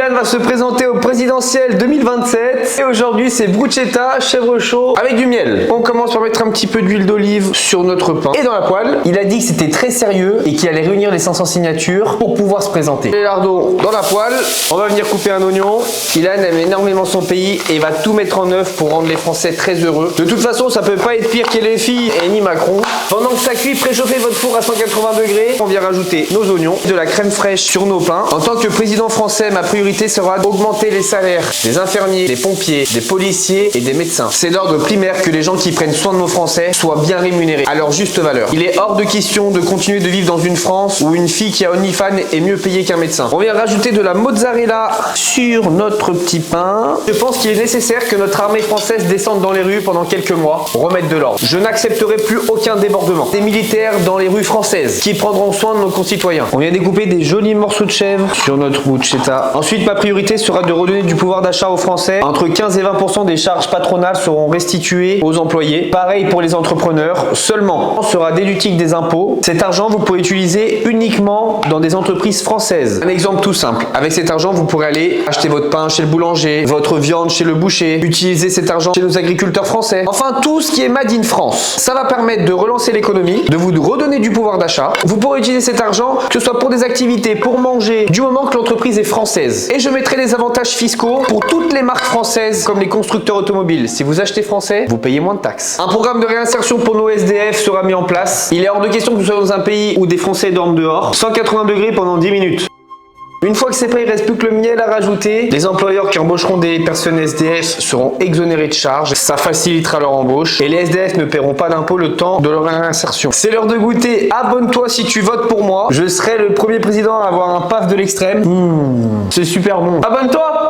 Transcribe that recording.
Ilan va se présenter au présidentiel 2027 et aujourd'hui c'est bruschetta, chèvre chaud avec du miel. On commence par mettre un petit peu d'huile d'olive sur notre pain et dans la poêle. Il a dit que c'était très sérieux et qu'il allait réunir les 500 signatures pour pouvoir se présenter. Les lardons dans la poêle, on va venir couper un oignon. Ilan aime énormément son pays et va tout mettre en œuvre pour rendre les Français très heureux. De toute façon, ça peut pas être pire qu'LFI et ni Macron. Pendant que ça cuit, préchauffez votre four à 180 degrés. On vient rajouter nos oignons, de la crème fraîche sur nos pains. En tant que président français, ma priorité sera d'augmenter les salaires des infirmiers, des pompiers, des policiers et des médecins. C'est d'ordre primaire que les gens qui prennent soin de nos Français soient bien rémunérés à leur juste valeur. Il est hors de question de continuer de vivre dans une France où une fille qui a OnlyFans est mieux payée qu'un médecin. On vient rajouter de la mozzarella sur notre petit pain. Je pense qu'il est nécessaire que notre armée française descende dans les rues pendant quelques mois pour remettre de l'ordre. Je n'accepterai plus aucun débordement. Des militaires dans les rues françaises qui prendront soin de nos concitoyens. On vient découper des jolis morceaux de chèvre sur notre bruschetta. Ensuite, ma priorité sera de redonner du pouvoir d'achat aux Français. Entre 15 et 20% des charges patronales seront restituées aux employés. Pareil pour les entrepreneurs. Seulement, on sera déductible des impôts. Cet argent, vous pouvez l'utiliser uniquement dans des entreprises françaises. Un exemple tout simple. Avec cet argent, vous pourrez aller acheter votre pain chez le boulanger, votre viande chez le boucher, utiliser cet argent chez nos agriculteurs français. Enfin, tout ce qui est made in France. Ça va permettre de relancer l'économie, de vous redonner du pouvoir d'achat. Vous pourrez utiliser cet argent, que ce soit pour des activités, pour manger, du moment que l'entreprise est française. Et je mettrai les avantages fiscaux pour toutes les marques françaises, comme les constructeurs automobiles. Si vous achetez français, vous payez moins de taxes. Un programme de réinsertion pour nos SDF sera mis en place. Il est hors de question que nous soyons dans un pays où des Français dorment dehors. 180 degrés pendant 10 minutes. Une fois que c'est prêt, il ne reste plus que le miel à rajouter. Les employeurs qui embaucheront des personnes SDF seront exonérés de charges. Ça facilitera leur embauche. Et les SDF ne paieront pas d'impôts le temps de leur réinsertion. C'est l'heure de goûter. Abonne-toi si tu votes pour moi. Je serai le premier président à avoir un paf de l'extrême. C'est super bon. Abonne-toi!